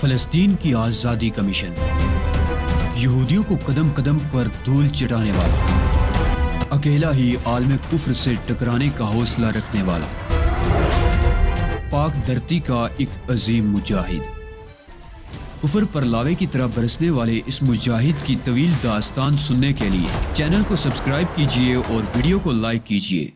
فلسطین کی آزادی کا مشن، یہودیوں کو قدم قدم پر دھول چٹانے والا، اکیلا ہی عالم کفر سے ٹکرانے کا حوصلہ رکھنے والا، پاک دھرتی کا ایک عظیم مجاہد، کفر پر لاوے کی طرح برسنے والے اس مجاہد کی طویل داستان سننے کے لیے چینل کو سبسکرائب کیجئے اور ویڈیو کو لائک کیجئے۔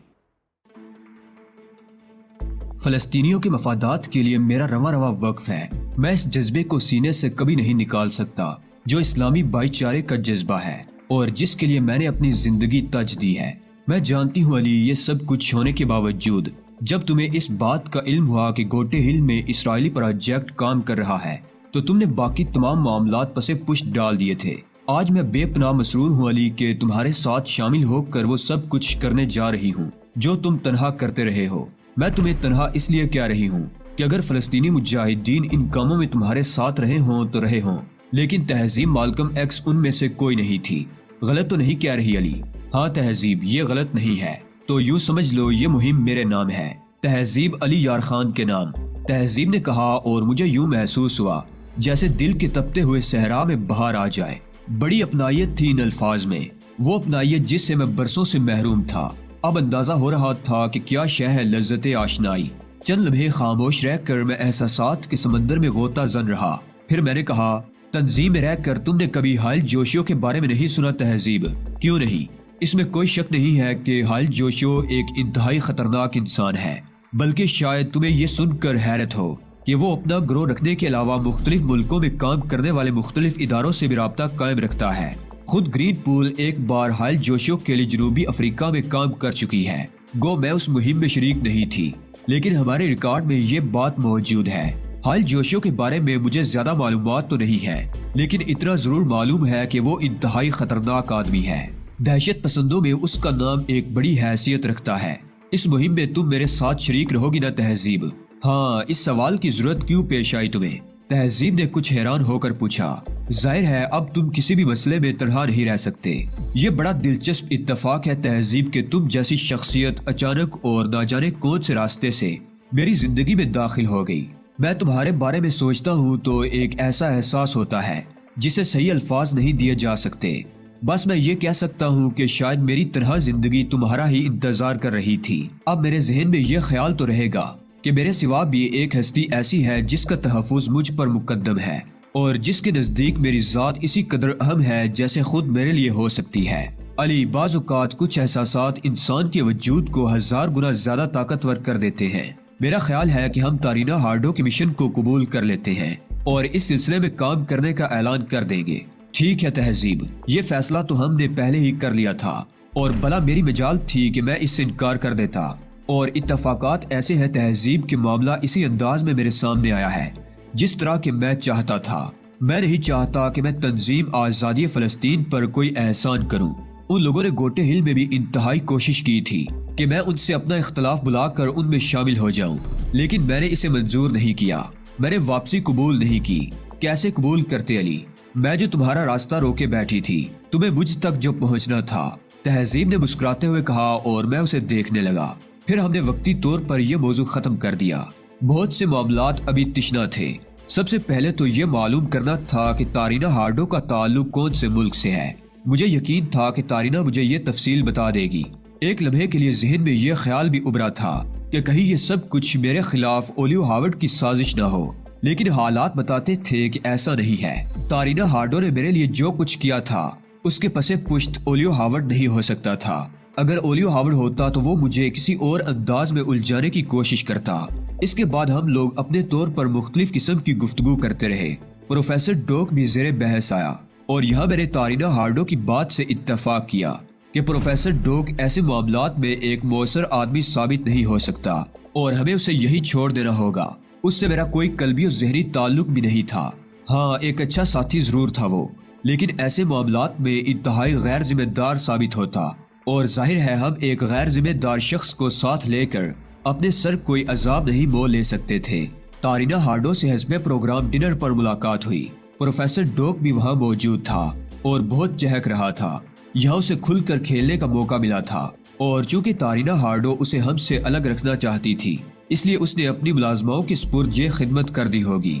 فلسطینیوں کے مفادات کے لیے میرا رواں رواں وقف ہے۔ میں اس جذبے کو سینے سے کبھی نہیں نکال سکتا جو اسلامی بھائی چارے کا جذبہ ہے اور جس کے لیے میں نے اپنی زندگی تج دی ہے۔ میں جانتی ہوں علی، یہ سب کچھ ہونے کے باوجود جب تمہیں اس بات کا علم ہوا کہ گوٹے ہل میں اسرائیلی پروجیکٹ کام کر رہا ہے تو تم نے باقی تمام معاملات پسے پشت ڈال دیے تھے۔ آج میں بے پناہ مسرور ہوں علی کہ تمہارے ساتھ شامل ہو کر وہ سب کچھ کرنے جا رہی ہوں جو تم تنہا کرتے رہے ہو۔ میں تمہیں تنہا اس لیے کہہ رہی ہوں کہ اگر فلسطینی مجاہدین ان کاموں میں تمہارے ساتھ رہے ہوں تو رہے ہوں، لیکن تہذیب مالکم ایکس ان میں سے کوئی نہیں تھی۔ غلط تو نہیں کہہ رہی علی؟ ہاں تہذیب، یہ غلط نہیں ہے، تو یوں سمجھ لو یہ مہم میرے نام ہے، تہذیب علی یار خان کے نام۔ تہذیب نے کہا اور مجھے یوں محسوس ہوا جیسے دل کے تپتے ہوئے صحرا میں بہار آ جائے۔ بڑی اپنائیت تھی ان الفاظ میں، وہ اپنائیت جس سے میں برسوں سے محروم تھا۔ اب اندازہ ہو رہا تھا کہ کیا شے ہے لذت آشنائی۔ چند لمحے خاموش رہ کر میں احساسات کے سمندر میں غوطہ زن رہا۔ پھر میں نے کہا، تنظیم میں رہ کر تم نے کبھی حائل جوشیو کے بارے میں نہیں سنا تہذیب؟ کیوں نہیں؟ اس میں کوئی شک نہیں ہے کہ حائل جوشیو ایک انتہائی خطرناک انسان ہے، بلکہ شاید تمہیں یہ سن کر حیرت ہو کہ وہ اپنا گروہ رکھنے کے علاوہ مختلف ملکوں میں کام کرنے والے مختلف اداروں سے بھی رابطہ قائم رکھتا ہے۔ خود گرین پول ایک بار حائل جوشیو کے لیے جنوبی افریقہ میں کام کر چکی ہے۔ گو میں اس مہم میں شریک نہیں تھی، لیکن ہمارے ریکارڈ میں یہ بات موجود ہے۔ حائل جوشیو کے بارے میں مجھے زیادہ معلومات تو نہیں ہے، لیکن اتنا ضرور معلوم ہے کہ وہ انتہائی خطرناک آدمی ہے۔ دہشت پسندوں میں اس کا نام ایک بڑی حیثیت رکھتا ہے۔ اس مہم میں تم میرے ساتھ شریک رہو گی نا تہذیب؟ ہاں، اس سوال کی ضرورت کیوں پیش آئی تمہیں؟ تہذیب نے کچھ حیران ہو کر پوچھا۔ ظاہر ہے اب تم کسی بھی مسئلے میں تنہا نہیں رہ سکتے۔ یہ بڑا دلچسپ اتفاق ہے تہذیب کہ تم جیسی شخصیت اچانک اور نہ جانے کون سے راستے سے میری زندگی میں داخل ہو گئی۔ میں تمہارے بارے میں سوچتا ہوں تو ایک ایسا احساس ہوتا ہے جسے صحیح الفاظ نہیں دیے جا سکتے۔ بس میں یہ کہہ سکتا ہوں کہ شاید میری تنہا زندگی تمہارا ہی انتظار کر رہی تھی۔ اب میرے ذہن میں یہ خیال تو رہے گا کہ میرے سوا بھی ایک ہستی ایسی ہے جس کا تحفظ مجھ پر مقدم ہے اور جس کے نزدیک میری ذات اسی قدر اہم ہے جیسے خود میرے لیے ہو سکتی ہے۔ علی، بعض اوقات کچھ احساسات انسان کے وجود کو 1000 گنا زیادہ طاقتور کر دیتے ہیں۔ میرا خیال ہے کہ ہم تارینا ہارڈو کے مشن کو قبول کر لیتے ہیں اور اس سلسلے میں کام کرنے کا اعلان کر دیں گے۔ ٹھیک ہے تہذیب، یہ فیصلہ تو ہم نے پہلے ہی کر لیا تھا اور بھلا میری مجال تھی کہ میں اس سے انکار کر دیتا، اور اتفاقات ایسے ہیں تہذیب کہ معاملہ اسی انداز میں میرے سامنے آیا ہے جس طرح کہ میں چاہتا تھا۔ میں نہیں چاہتا کہ میں تنظیم آزادی فلسطین پر کوئی احسان کروں۔ ان لوگوں نے گوٹے ہل میں بھی انتہائی کوشش کی تھی کہ میں ان سے اپنا اختلاف بلا کر ان میں شامل ہو جاؤں، لیکن میں نے اسے منظور نہیں کیا۔ میں نے واپسی قبول نہیں کی۔ کیسے قبول کرتے علی؟ میں جو تمہارا راستہ روکے بیٹھی تھی، تمہیں مجھ تک جو پہنچنا تھا، تہذیب نے مسکراتے ہوئے کہا اور میں اسے دیکھنے لگا۔ پھر ہم نے وقتی طور پر یہ موضوع ختم کر دیا۔ بہت سے معاملات ابھی تشنا تھے۔ سب سے پہلے تو یہ معلوم کرنا تھا کہ تارینا ہارڈو کا تعلق کون سے ملک سے ہے۔ مجھے یقین تھا کہ تارینا مجھے یہ تفصیل بتا دے گی۔ ایک لمحے کے لیے ذہن میں یہ خیال بھی ابھرا تھا کہ کہیں یہ سب کچھ میرے خلاف اولیو ہاورڈ کی سازش نہ ہو، لیکن حالات بتاتے تھے کہ ایسا نہیں ہے۔ تارینا ہارڈو نے میرے لیے جو کچھ کیا تھا اس کے پسے پشت اولیو ہاورڈ نہیں ہو سکتا تھا۔ اگر اولیو ہاورڈ ہوتا تو وہ مجھے کسی اور انداز میں الجھانے کی کوشش کرتا۔ اس کے بعد ہم لوگ اپنے طور پر مختلف قسم کی گفتگو کرتے رہے۔ پروفیسر ڈوک بھی زیر بحث آیا اور یہاں میں نے تارینا ہارڈو کی بات سے اتفاق کیا کہ پروفیسر ڈوک ایسے معاملات میں ایک مؤثر آدمی ثابت نہیں ہو سکتا اور ہمیں اسے یہی چھوڑ دینا ہوگا۔ اس سے میرا کوئی قلبی اور ذہنی تعلق بھی نہیں تھا۔ ہاں، ایک اچھا ساتھی ضرور تھا وہ، لیکن ایسے معاملات میں انتہائی غیر ذمہ دار ثابت ہوتا، اور ظاہر ہے ہم ایک غیر ذمہ دار شخص کو ساتھ لے کر اپنے سر کوئی عذاب نہیں مول لے سکتے تھے۔ تارینا ہارڈو سے حسب پروگرام ڈنر پر ملاقات ہوئی۔ پروفیسر ڈوک بھی وہاں موجود تھا اور بہت چہک رہا تھا۔ یہاں اسے کھل کر کھیلنے کا موقع ملا تھا، اور چونکہ تارینا ہارڈو اسے ہم سے الگ رکھنا چاہتی تھی، اس لیے اس نے اپنی ملازماؤں کے سپرد یہ خدمت کر دی ہوگی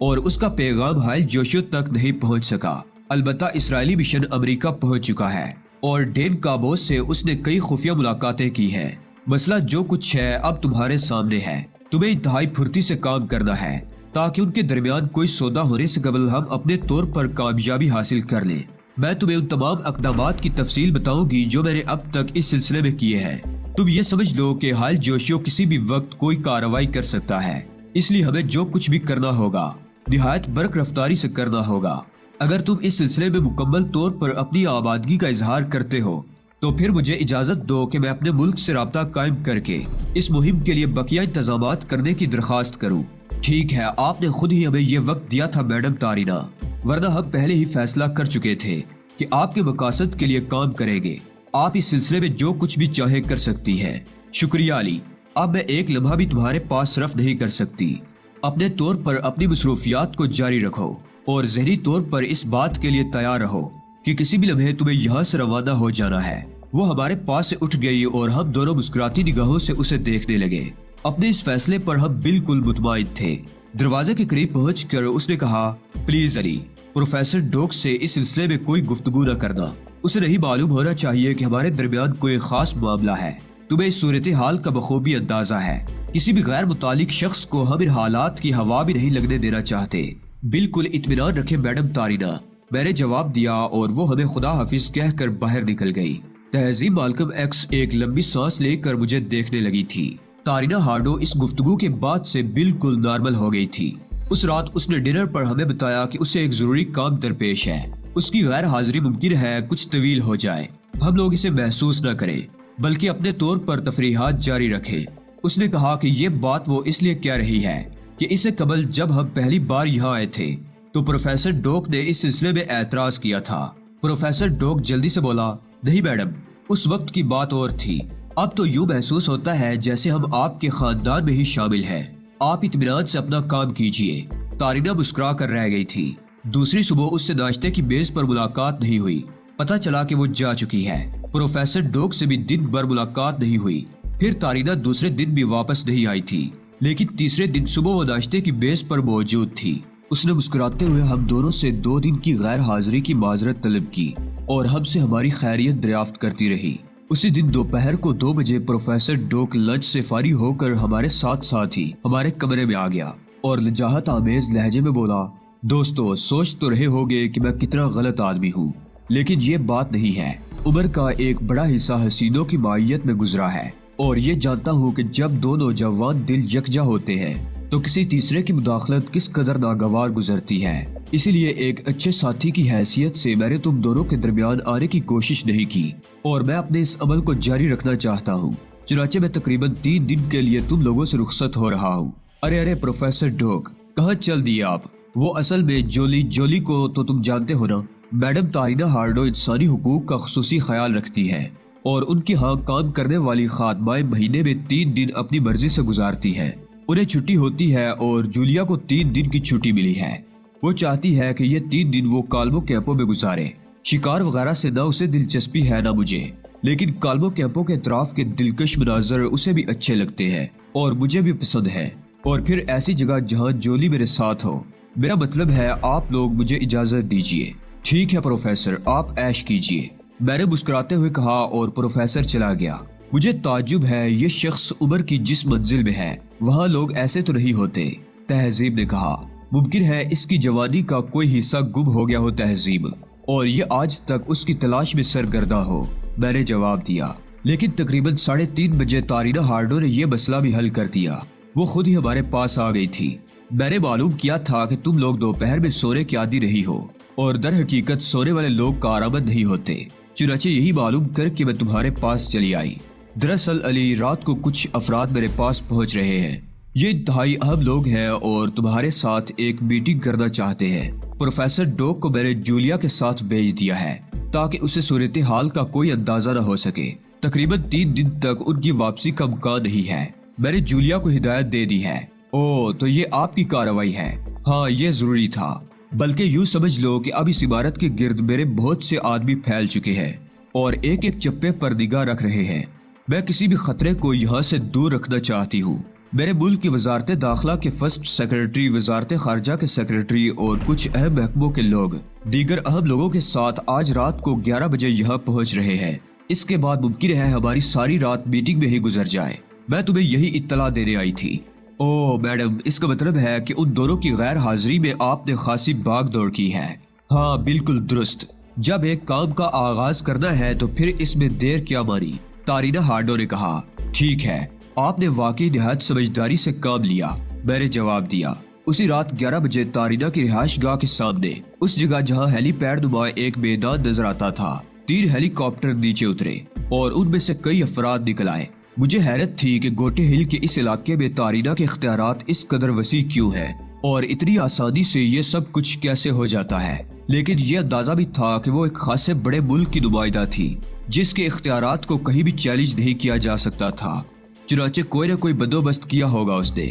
اور اس کا پیغام حائل جوشیو تک نہیں پہنچ سکا۔ البتہ اسرائیلی مشن امریکہ پہنچ چکا ہے اور ڈین کابوس سے اس نے کئی خفیہ ملاقاتیں کی ہیں۔ مسئلہ جو کچھ ہے اب تمہارے سامنے ہے۔ تمہیں انتہائی پھرتی سے کام کرنا ہے تاکہ ان کے درمیان کوئی سودا ہونے سے قبل ہم اپنے طور پر کامیابی حاصل کر لیں۔ میں تمہیں ان تمام اقدامات کی تفصیل بتاؤں گی جو میں نے اب تک اس سلسلے میں کیے ہیں۔ تم یہ سمجھ لو کہ حائل جوشیو کسی بھی وقت کوئی کارروائی کر سکتا ہے، اس لیے ہمیں جو کچھ بھی کرنا ہوگا نہایت برق رفتاری سے کرنا ہوگا۔ اگر تم اس سلسلے میں مکمل طور پر اپنی آمادگی کا اظہار کرتے ہو تو پھر مجھے اجازت دو کہ میں اپنے ملک سے رابطہ قائم کر کے اس مہم کے لیے بقیہ انتظامات کرنے کی درخواست کروں۔ ٹھیک ہے، آپ نے خود ہی ہمیں یہ وقت دیا تھا میڈم تارینہ، ورنہ ہم پہلے ہی فیصلہ کر چکے تھے کہ آپ کے مقاصد کے لیے کام کریں گے۔ آپ اس سلسلے میں جو کچھ بھی چاہے کر سکتی ہیں۔ شکریہ علی، اب میں ایک لمحہ بھی تمہارے پاس صرف نہیں کر سکتی۔ اپنے طور پر اپنی مصروفیات کو جاری رکھو اور ذہنی طور پر اس بات کے لیے تیار رہو کہ کسی بھی لمحے تمہیں یہاں سے روانہ ہو جانا ہے۔ وہ ہمارے پاس سے اٹھ گئی اور ہم دونوں مسکراتی نگاہوں سے اسے دیکھنے لگے۔ اپنے اس فیصلے پر ہم بالکل مطمئن تھے۔ دروازے کے قریب پہنچ کر اس نے کہا، پلیز علی، پروفیسر ڈوک سے اس سلسلے میں کوئی گفتگو نہ کرنا۔ اسے نہیں معلوم ہونا چاہیے کہ ہمارے درمیان کوئی خاص معاملہ ہے۔ تمہیں اس صورتحال کا بخوبی اندازہ ہے۔ کسی بھی غیر متعلق شخص کو ہم ان حالات کی ہوا بھی نہیں لگنے دینا چاہتے۔ بالکل اطمینان رکھے میڈم تارینہ، میں نے جواب دیا اور وہ ہمیں خدا حافظ کہہ کر باہر نکل گئی۔ تہذیب مالکم ایکس ایک لمبی سانس لے کر مجھے دیکھنے لگی تھی۔ تارینہ ہارڈو اس گفتگو کے بعد سے بالکل نارمل ہو گئی تھی۔ اس رات اس نے ڈنر پر ہمیں بتایا کہ اسے ایک ضروری کام درپیش ہے۔ اس کی غیر حاضری ممکن ہے کچھ طویل ہو جائے۔ ہم لوگ اسے محسوس نہ کریں بلکہ اپنے طور پر تفریحات جاری رکھیں۔ اس نے کہا کہ یہ بات وہ اس لیے کہہ رہی ہے کہ اس سے قبل جب ہم پہلی بار یہاں آئے تھے تو پروفیسر ڈوک نے اس سلسلے میں اعتراض کیا تھا۔ پروفیسر ڈوک جلدی سے بولا، نہیں میڈم، اس وقت کی بات اور تھی۔ اب تو یوں محسوس ہوتا ہے جیسے ہم آپ کے خاندان میں ہی شامل ہیں۔ آپ اطمینان سے اپنا کام کیجئے۔ تارینہ مسکرا کر رہ گئی تھی۔ دوسری صبح اس سے ناشتے کی میز پر ملاقات نہیں ہوئی۔ پتہ چلا کہ وہ جا چکی ہے۔ پروفیسر ڈوک سے بھی دن بھر ملاقات نہیں ہوئی۔ پھر تارینہ دوسرے دن بھی واپس نہیں آئی تھی، لیکن تیسرے دن صبح وہ ناشتے کی میز پر موجود تھی۔ اس نے مسکراتے ہوئے ہم دونوں سے 2 دن کی غیر حاضری کی معذرت طلب کی اور ہم سے ہماری خیریت دریافت کرتی رہی۔ اسی دن دوپہر کو 2 بجے پروفیسر ڈوک لنچ سے فارغ ہو کر ہمارے ساتھ ہی ہمارے کمرے میں آ گیا اور لجاجت آمیز لہجے میں بولا، دوستو، سوچ تو رہے ہوگے کہ میں کتنا غلط آدمی ہوں، لیکن یہ بات نہیں ہے۔ عمر کا ایک بڑا حصہ حسینوں کی معیت میں گزرا ہے اور یہ جانتا ہوں کہ جب 2 نوجوان دل یکجا ہوتے ہیں تو کسی تیسرے کی مداخلت کس قدر ناگوار گزرتی ہے۔ اسی لیے ایک اچھے ساتھی کی حیثیت سے میں نے تم دونوں کے درمیان آنے کی کوشش نہیں کی اور میں اپنے اس عمل کو جاری رکھنا چاہتا ہوں۔ چنانچہ میں تقریباً 3 دن کے لیے تم لوگوں سے رخصت ہو رہا ہوں۔ ارے پروفیسر ڈوک، کہاں چل دیے آپ؟ وہ اصل میں جولی کو تو تم جانتے ہو نا؟ میڈم تارینہ ہارڈو انسانی حقوق کا خصوصی خیال رکھتی ہے اور ان کے ہاں کام کرنے والی خادمائیں مہینے میں 3 دن اپنی مرضی سے گزارتی ہیں۔ انہیں چھٹی ہوتی ہے اور جولیا کو 3 دن کی چھٹی ملی ہے۔ وہ چاہتی ہے کہ یہ 3 دن وہ کالمو کیمپوں میں گزارے۔ شکار وغیرہ سے نہ اسے دلچسپی ہے نہ مجھے، لیکن کالمو کیمپوں کے اطراف کے دلکش مناظر اسے بھی اچھے لگتے ہیں اور مجھے بھی پسند ہے، اور پھر ایسی جگہ جہاں جولی میرے ساتھ ہو۔ میرا مطلب ہے آپ لوگ مجھے اجازت دیجیے۔ ٹھیک ہے پروفیسر، آپ عیش کیجیے، میں نے مسکراتے ہوئے کہا اور پروفیسر چلا گیا۔ مجھے تعجب ہے یہ شخص عمر کی جس منزل میں ہے وہاں لوگ ایسے تو نہیں ہوتے، تہذیب نے کہا۔ ممکن ہے اس کی جوانی کا کوئی حصہ گم ہو گیا ہو تہذیب، اور یہ آج تک اس کی تلاش میں سرگرداں ہو، میں نے جواب دیا۔ لیکن تقریباً 3:30 بجے تارینہ ہارڈو نے یہ مسئلہ بھی حل کر دیا۔ وہ خود ہی ہمارے پاس آ گئی تھی۔ میں نے معلوم کیا تھا کہ تم لوگ دوپہر میں سونے کے عادی نہیں ہو اور در حقیقت سونے والے لوگ کارآمد نہیں ہوتے، چنانچہ یہی معلوم کر کے میں تمہارے پاس چلی آئی۔ دراصل علی، رات کو کچھ افراد میرے پاس پہنچ رہے ہیں۔ یہ انتہائی اہم لوگ ہیں اور تمہارے ساتھ ایک میٹنگ کرنا چاہتے ہیں۔ پروفیسر ڈوک کو میں نے جولیا کے ساتھ بھیج دیا ہے تاکہ اسے صورتحال کا کوئی اندازہ نہ ہو سکے۔ تقریباً 3 دن تک ان کی واپسی کا امکان نہیں ہے۔ میں نے جولیا کو ہدایت دے دی ہے۔ اوہ، تو یہ آپ کی کارروائی ہے؟ ہاں، یہ ضروری تھا۔ بلکہ یوں سمجھ لو کہ اب اس عمارت کے گرد میرے بہت سے آدمی پھیل چکے ہیں اور ایک ایک چپے پر نگاہ رکھ رہے ہیں۔ میں کسی بھی خطرے کو یہاں سے دور رکھنا چاہتی ہوں۔ میرے ملک کی وزارت داخلہ کے فرسٹ سیکرٹری، وزارت خارجہ کے سیکرٹری اور کچھ اہم محکموں کے لوگ دیگر اہم لوگوں کے ساتھ آج رات کو 11 بجے یہاں پہنچ رہے ہیں۔ اس کے بعد ممکن ہے ہماری ساری رات میٹنگ میں ہی گزر جائے۔ میں تمہیں یہی اطلاع دینے آئی تھی۔ اوہ میڈم، اس کا مطلب ہے کہ ان دونوں کی غیر حاضری میں آپ نے خاصی بھاگ دوڑ کی ہے۔ ہاں بالکل درست۔ جب ایک کام کا آغاز کرنا ہے تو پھر اس میں دیر کیا مانی؟ تارینا ہارڈو نے کہا۔ ٹھیک ہے، آپ نے واقعی نہایت سمجھداری سے کام لیا، میں نے جواب دیا۔ اسی رات 11 بجے تارینا کی رہائش گاہ کے سامنے، اس جگہ جہاں ہیلی پیڈ نما ایک میدان نظر آتا تھا، 3 ہیلی کاپٹر نیچے اترے اور ان میں سے کئی افراد نکل آئے۔ مجھے حیرت تھی کہ گوٹے ہل کے اس علاقے میں تارینا کے اختیارات اس قدر وسیع کیوں ہیں اور اتنی آسانی سے یہ سب کچھ کیسے ہو جاتا ہے، لیکن یہ اندازہ بھی تھا کہ وہ ایک خاصے بڑے ملک کی نمائندہ تھی جس کے اختیارات کو کہیں بھی چیلنج نہیں کیا جا سکتا تھا۔ چنانچہ کوئی نہ کوئی بندوبست کیا ہوگا اس نے۔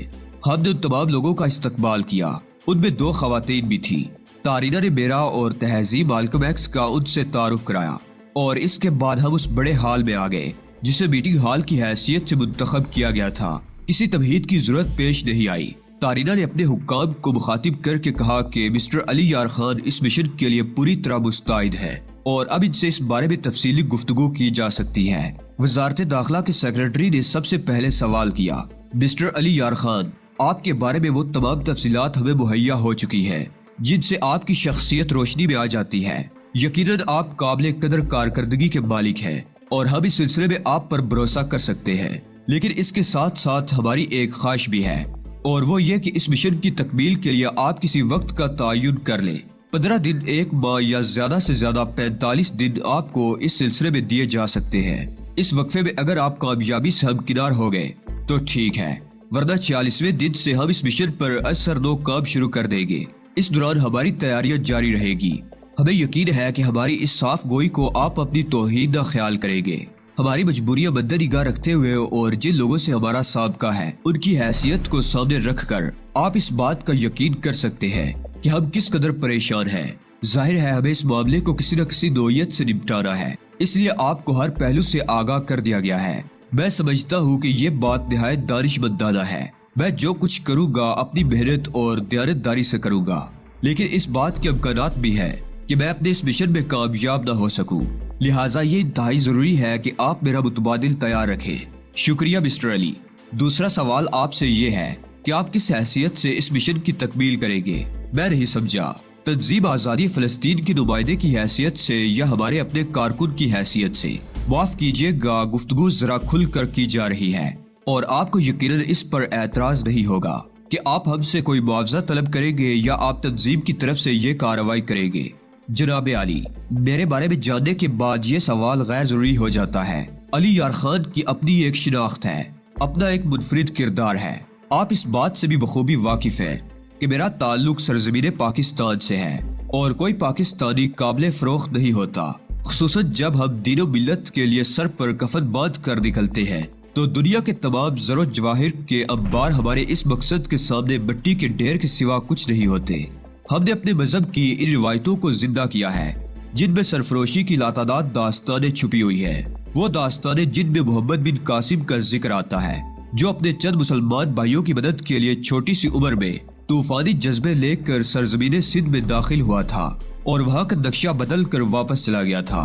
ہم نے ان تمام لوگوں کا استقبال کیا، ان میں 2 خواتین بھی تھی۔ تارینا نے میرا اور تہذیب مالکم ایکس کا ان سے تعارف کرایا اور اس کے بعد ہم اس بڑے ہال میں آ گئے جسے میٹنگ ہال کی حیثیت سے منتخب کیا گیا تھا۔ کسی تمہید کی ضرورت پیش نہیں آئی۔ تارینا نے اپنے حکام کو مخاطب کر کے کہا کہ مسٹر علی یار خان اس مشن کے لیے پوری طرح مستعد ہے اور اب ان سے اس بارے میں تفصیلی گفتگو کی جا سکتی ہے۔ وزارت داخلہ کے سیکرٹری نے سب سے پہلے سوال کیا۔ مسٹر علی یار خان، آپ کے بارے میں وہ تمام تفصیلات ہمیں مہیا ہو چکی ہیں جن سے آپ کی شخصیت روشنی میں آ جاتی ہے۔ یقیناً آپ قابل قدر کارکردگی کے مالک ہیں اور ہم اس سلسلے میں آپ پر بھروسہ کر سکتے ہیں، لیکن اس کے ساتھ ساتھ ہماری ایک خواہش بھی ہے اور وہ یہ کہ اس مشن کی تکمیل کے لیے آپ کسی وقت کا تعین کر لیں۔ 15 دن، 1 ماہ یا زیادہ سے زیادہ 45 دن آپ کو اس سلسلے میں دیے جا سکتے ہیں۔ اس وقفے میں اگر آپ کامیابی سے ہمکنار ہو گئے تو ٹھیک ہے، ورنہ 46ویں دن سے ہم اس مشن پر اثر نو کام شروع کر دیں گے۔ اس دوران ہماری تیاریاں جاری رہے گی۔ ہمیں یقین ہے کہ ہماری اس صاف گوئی کو آپ اپنی توہین نہ خیال کریں گے۔ ہماری مجبوریاں مد نگاہ رکھتے ہوئے اور جن لوگوں سے ہمارا سابقہ ہے ان کی حیثیت کو سامنے رکھ کر آپ اس بات کا یقین کر سکتے ہیں کہ ہم کس قدر پریشان ہیں۔ ظاہر ہے ہمیں اس معاملے کو کسی نہ کسی نوعیت سے نپٹانا ہے، اس لیے آپ کو ہر پہلو سے آگاہ کر دیا گیا ہے۔ میں سمجھتا ہوں کہ یہ بات نہایت دانش مندانہ ہے۔ میں جو کچھ کروں گا اپنی محنت اور دیانتداری سے کروں گا، لیکن اس بات کے امکانات بھی ہے کہ میں اپنے اس مشن میں کامیاب نہ ہو سکوں، لہٰذا یہ انتہائی ضروری ہے کہ آپ میرا متبادل تیار رکھیں۔ شکریہ مسٹر علی۔ دوسرا سوال آپ سے یہ ہے کہ آپ کس حیثیت سے اس مشن کی تکمیل کریں گے؟ میں نہیں سمجھا۔ تنظیم آزادی فلسطین کی نمائندے کی حیثیت سے یا ہمارے اپنے کارکن کی حیثیت سے؟ معاف کیجیے گا، گفتگو ذرا کھل کر کی جا رہی ہے اور آپ کو یقیناً اس پر اعتراض نہیں ہوگا کہ آپ ہم سے کوئی معاوضہ طلب کریں گے یا آپ تنظیم کی طرف سے یہ کارروائی کریں گے۔ جناب علی، میرے بارے میں جاننے کے بعد یہ سوال غیر ضروری ہو جاتا ہے۔ علی یار خان کی اپنی ایک شناخت ہے، اپنا ایک منفرد کردار ہے۔ آپ اس بات سے بھی بخوبی واقف ہیں کہ میرا تعلق سرزمین پاکستان سے ہے اور کوئی پاکستانی قابل فروخت نہیں ہوتا، خصوصاً جب ہم دین و ملت کے لیے سر پر کفن باندھ کر نکلتے ہیں تو دنیا کے تمام زر و جواہر کے انبار ہمارے اس مقصد کے سامنے مٹی کے ڈھیر کے سوا کچھ نہیں ہوتے۔ ہم نے اپنے مذہب کی ان روایتوں کو زندہ کیا ہے جن میں سرفروشی کی لاتعداد داستانیں چھپی ہوئی ہیں، وہ داستانیں جن میں محمد بن قاسم کا ذکر آتا ہے جو اپنے چند مسلمان بھائیوں کی مدد کے لیے چھوٹی سی عمر میں طوفانی جذبے لے کر سرزمین سندھ میں داخل ہوا تھا اور وہاں کا نقشہ بدل کر واپس چلا گیا تھا۔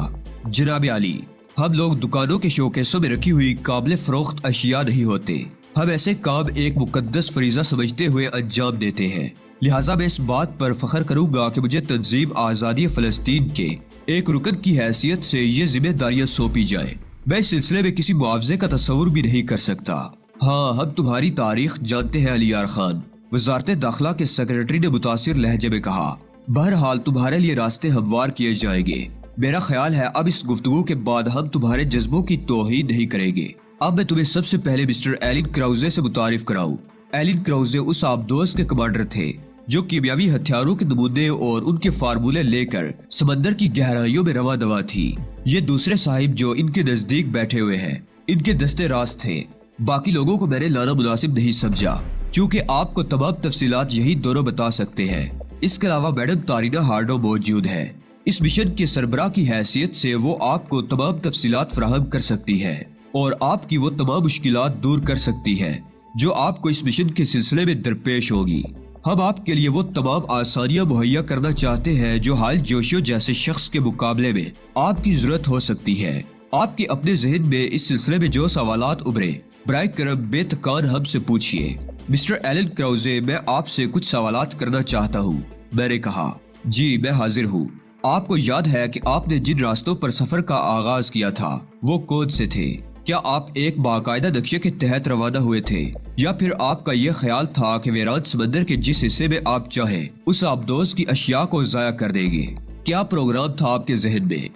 جناب علی، ہم لوگ دکانوں کے شوکیسوں میں رکھی ہوئی قابل فروخت اشیاء نہیں ہوتے۔ ہم ایسے کام ایک مقدس فریضہ سمجھتے ہوئے انجام دیتے ہیں، لہٰذا میں اس بات پر فخر کروں گا کہ مجھے تنظیم آزادی فلسطین کے ایک رکن کی حیثیت سے یہ ذمہ داریاں سونپی جائیں۔ میں اس سلسلے میں کسی معاوضے کا تصور بھی نہیں کر سکتا۔ ہاں، ہم تمہاری تاریخ جانتے ہیں علی یار خان، وزارت داخلہ کے سیکرٹری نے متاثر لہجے میں کہا۔ بہرحال تمہارے لیے راستے ہموار کیے جائیں گے۔ میرا خیال ہے اب اس گفتگو کے بعد ہم تمہارے جذبوں کی توہین نہیں کریں گے۔ اب میں تمہیں سب سے پہلے مسٹر ایلن کراؤزے سے متعارف کراؤں۔ ایلن کراؤزے اس آبدوز کے کمانڈر تھے جو کیمیاوی ہتھیاروں کے نمونے اور ان کے فارمولے لے کر سمندر کی گہرائیوں میں رواں دواں تھی۔ یہ دوسرے صاحب جو ان کے نزدیک بیٹھے ہوئے ہیں ان کے دستے راز تھے۔ باقی لوگوں کو میں نے لانا مناسب نہیں سمجھا چونکہ آپ کو تمام تفصیلات یہی دونوں بتا سکتے ہیں۔ اس کے علاوہ میڈم تارینا ہارڈو موجود ہے۔ اس مشن کے سربراہ کی حیثیت سے وہ آپ کو تمام تفصیلات فراہم کر سکتی ہے اور آپ کی وہ تمام مشکلات دور کر سکتی ہے جو آپ کو اس مشن کے سلسلے میں درپیش ہوگی۔ ہم آپ کے لیے وہ تمام آسانیاں مہیا کرنا چاہتے ہیں جو حال جوشیو جیسے شخص کے مقابلے میں آپ کی ضرورت ہو سکتی ہے۔ آپ کے اپنے ذہن میں اس سلسلے میں جو سوالات ابھرے برائے کرم بے تکان ہم سے پوچھئے۔ مسٹر ایلن کراؤزے، میں آپ سے کچھ سوالات کرنا چاہتا ہوں۔ میں نے کہا، جی میں حاضر ہوں۔ آپ کو یاد ہے کہ آپ نے جن راستوں پر سفر کا آغاز کیا تھا وہ کون سے تھے؟ کیا آپ ایک باقاعدہ نقشے کے تحت روانہ ہوئے تھے یا پھر آپ کا یہ خیال تھا کہ ویران سمندر کے جس حصے میں آپ چاہیں اس آبدوز کی اشیاء کو ضائع کر دیں گے؟ کیا پروگرام تھا آپ کے ذہن میں